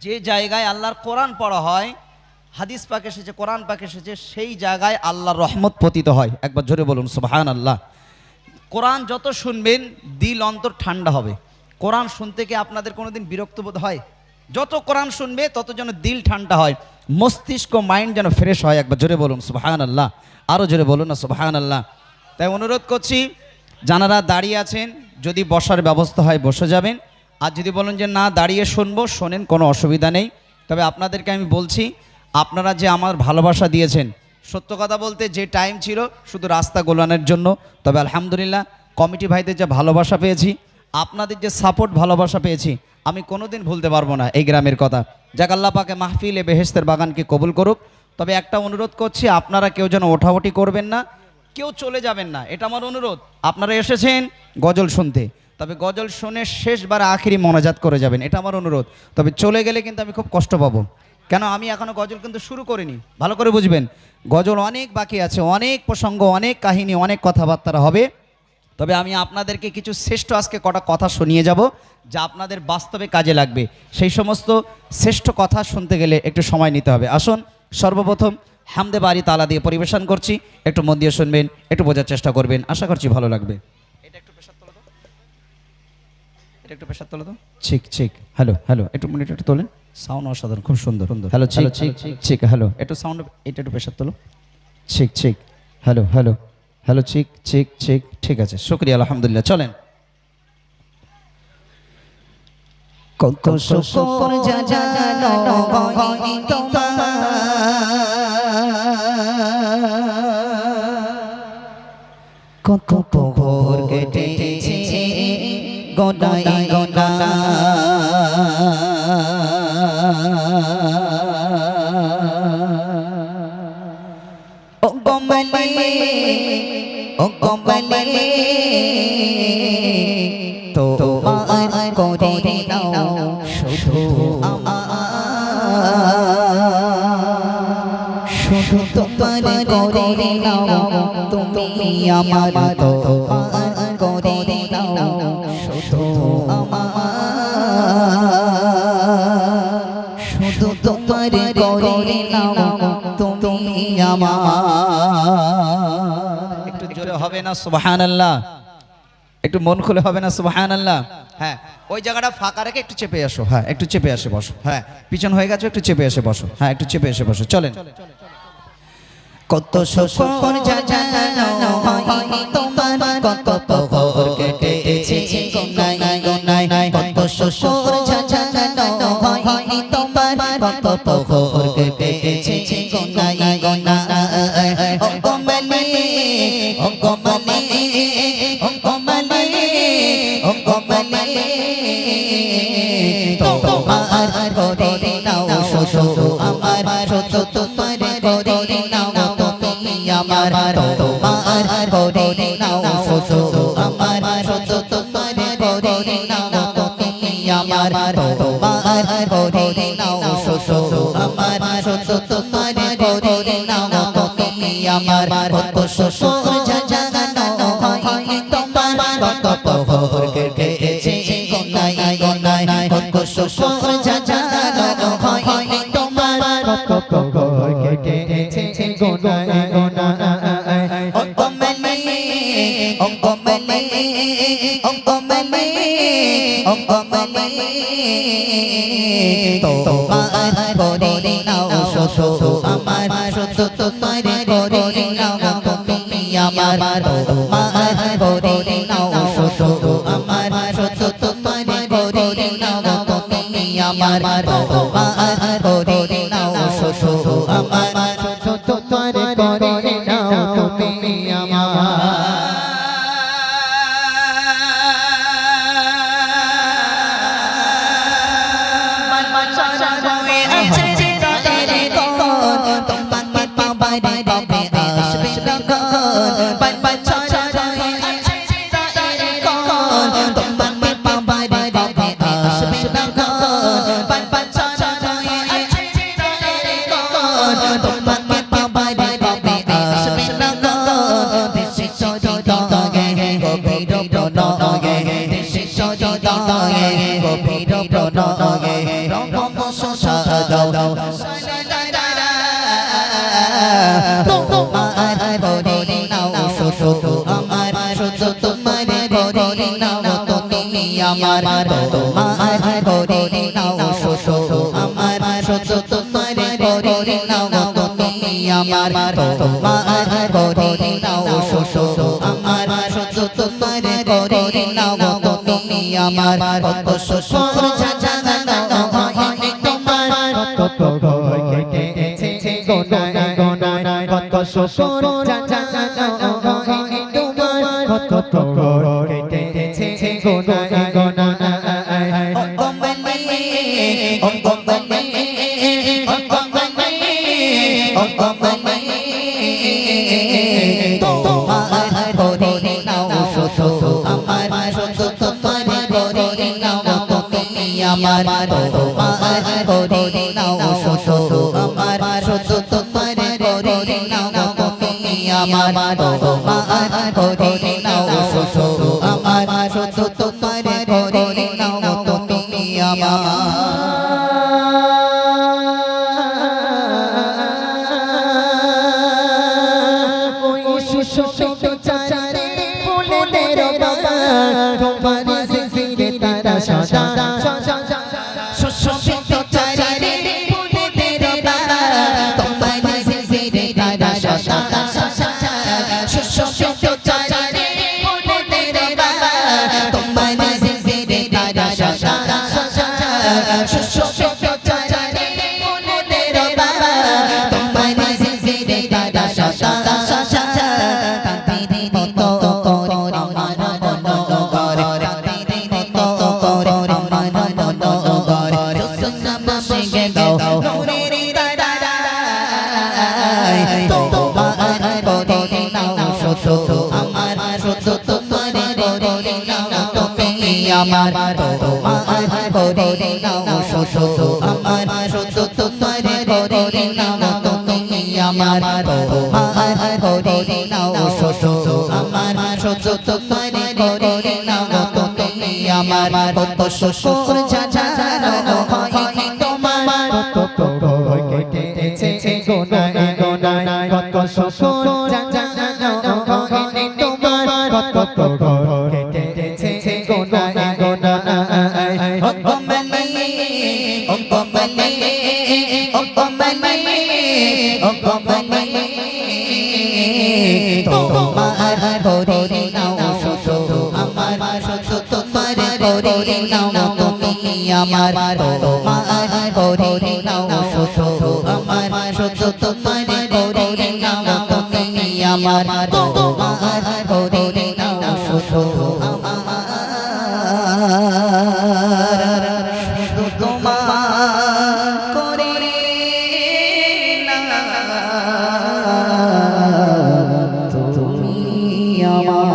যে জায়গায় আল্লাহর কোরআন পড়া হয়, হাদিস পাক এসেছে, কোরআন পাক এসেছে, সেই জায়গায় আল্লাহর রহমত পতিত হয়। একবার জোরে বলুন সুবহানাল্লাহ। কোরআন যত শুনবেন দিল অন্তর ঠান্ডা হবে। কোরআন শুনতে কি আপনাদের কোনোদিন বিরক্ত বোধ হয়? যত কোরআন শুনবে তত যেন দিল ঠান্ডা হয়, মস্তিষ্ক মাইন্ড যেন ফ্রেশ হয়। একবার জোরে বলুন সুবহানাল্লাহ, আরও জোরে বলুন না সুবহানাল্লাহ। তাই অনুরোধ করছি, যারা দাঁড়িয়ে আছেন যদি বসার ব্যবস্থা হয় বসে যাবেন, আর যদি বলেন যে না দাঁড়িয়ে শুনবো শোনেন, কোনো অসুবিধা নেই। তবে আপনাদেরকে আমি বলছি, আপনারা যে আমার ভালোবাসা দিয়েছেন, সত্য কথা বলতে যে টাইম ছিল শুধু রাস্তা গোলানোর জন্য, তবে আলহামদুলিল্লাহ কমিটি ভাইদের যে ভালোবাসা পেয়েছি, আপনাদের যে সাপোর্ট ভালোবাসা পেয়েছি, আমি কোনোদিন ভুলতে পারবো না এই গ্রামের কথা। যাক আল্লাহ পাকে মাহফিলে বেহেশতের বাগানকে কবুল করুক। তবে একটা অনুরোধ করছি, আপনারা কেউ যেন ওঠাওঠি করবেন না, কেউ চলে যাবেন না, এটা আমার অনুরোধ। আপনারা এসেছেন গজল শুনতে, তবে গজল শুনে শেষবার আখিরি মোনাজাত করে যাবেন, এটা আমার অনুরোধ। তবে চলে গেলে কিন্তু আমি খুব কষ্ট পাবো, কেন আমি এখনও গজল কিন্তু শুরু করিনি, ভালো করে বুঝবেন। গজল অনেক বাকি আছে, অনেক প্রসঙ্গ, অনেক কাহিনী, অনেক কথাবার্তা হবে। তবে আমি আপনাদেরকে কিছু শ্রেষ্ঠ আজকে কটা কথা শুনিয়ে যাব, যা আপনাদের বাস্তবে কাজে লাগবে। সেই সমস্ত শ্রেষ্ঠ কথা শুনতে গেলে একটু সময় নিতে হবে। আসুন সর্বপ্রথম হামদে বাড়ি তালা দিয়ে পরিবেশন করছি, একটু মন দিয়ে শুনবেন, একটু বোঝার চেষ্টা করবেন, আশা করছি ভালো লাগবে। এটা একটু প্রেসার তোলো তো, এটা একটু প্রেসার তোলো তো। ঠিক ঠিক, হ্যালো হ্যালো, একটু মনিটর একটু তোলেন, সাউন্ড অসাধারণ, খুব সুন্দর সুন্দর। হ্যালো ঠিক ঠিক ঠিক, হ্যালো একটু সাউন্ড, এটা একটু প্রেসার তোলো। ঠিক ঠিক, হ্যালো হ্যালো হ্যালো, ঠিক ঠিক ঠিক, ঠিক আছে, শুকরিয়া, আলহামদুলিল্লাহ। চলেন। কত শুকর জানানো হয় তোমার, কত প্রহর কেটেছে গনাই গনা, ও কমলে ও কমলে তোমার করে নাও শুধু আমার, শুধু তোমার করে নাও তুমি আমার, তোমার করে নাও শুধু আমার, শুধু তোমার করে নাও তুমি আমার। একটু জোরে হবে না সুবহানাল্লাহ? একটু মন খুলে হবে না সুবহানাল্লাহ? হ্যাঁ, ওই জায়গাটা ফাঁকা রেখে একটু চেপে আসো, হ্যাঁ একটু চেপে আসে বসো, হ্যাঁ পিছন হয়ে গেছো, একটু চেপে এসে বসো, হ্যাঁ একটু চেপে এসে বসো। চলেন। কত শুকর জানানো হয় তোমার, কত প্রহর কেটেছে গনাই গনাই, কত শুকর জানানো হয় তোমার, কত প্রহর কেটেছে গনাই গনাই, ও কমলে ও কমলে ও কমলে ও কমলে তোমার করে নাও শুধু আমার, শুধু তোমার করে নাও তুমি আমার, তোমার করে নাও শুধু আমার, শুধু তোমার করে নাও তুমি আমার, তোমার করে নাও শুধু আমার, শুধু তোমার করে নাও তুমি আমার। কত শুকর জানানো হয় তোমার, কত প্রহর কেটেছে গনাই গনাই, কত শুকর জানানো হয় তোমার, কত প্রহর কেটেছে গনাই গনাই, ও কমলে ও কমলে ও কমলে ও কমলে তোমার করে নাও শুধু আমার, শুধু তোমার করে নাও তুমি আমার, তোমার করে নাও শুধু আমার, শুধু তোমার করে নাও তুমি আমার, তোমার করে নাও শুধু আমার, শুধু তোমার করে নাও তুমি আমার। গভীর প্রণয়ে রকম সংসার দাও তোমার করে নাও শুধু আমার শুধু তোমার করে নাও তুমি আমার তোমার করে নাও শুধু আমার শুধু তোমার করে নাও তুমি আমার তোমার করে নাও শুধু আমার শুধু তোমার করে নাও তুমি আমার কত শুকর জানানো হয় তোমার কত কেটেছে গোনায় গোনায় কত শুকর জানানো হয় তোমার কত কেটেছে গোনায় গোনায় ও বন্দে ও বন্দে ও বন্দে ও বন্দে তোমার করে নাও শুধু আমার শুধু তোমার করে নাও তুমি আমার তোমার করে নাও শুধু আমার শুধু তোমার করে নাও তুমি আমার তোমার করে নাও শুধু আমার শুধু তোমার করে নাও তুমি আমার আমার তোমার করে নাও শুধু আমার শুধু তোমার করে নাও তুমি আমার তোমার করে নাও শুধু আমার শুধু তোমার করে নাও তুমি আমার কত শুকর জানানো হয় তোমার কত কেটেছে গোনায় গোনায় কত শুকর জানানো হয় তোমার কত কেটেছে গোনায় তোমার করে নাও শুধু আমার শুধু তোমার করে নাও তুমি আমার তোমার করে নাও শুধু আমার শুধু তোমার করে নাও তুমি আমার তোমার করে নাও শুধু শুধু তোমার করে তুমি আমার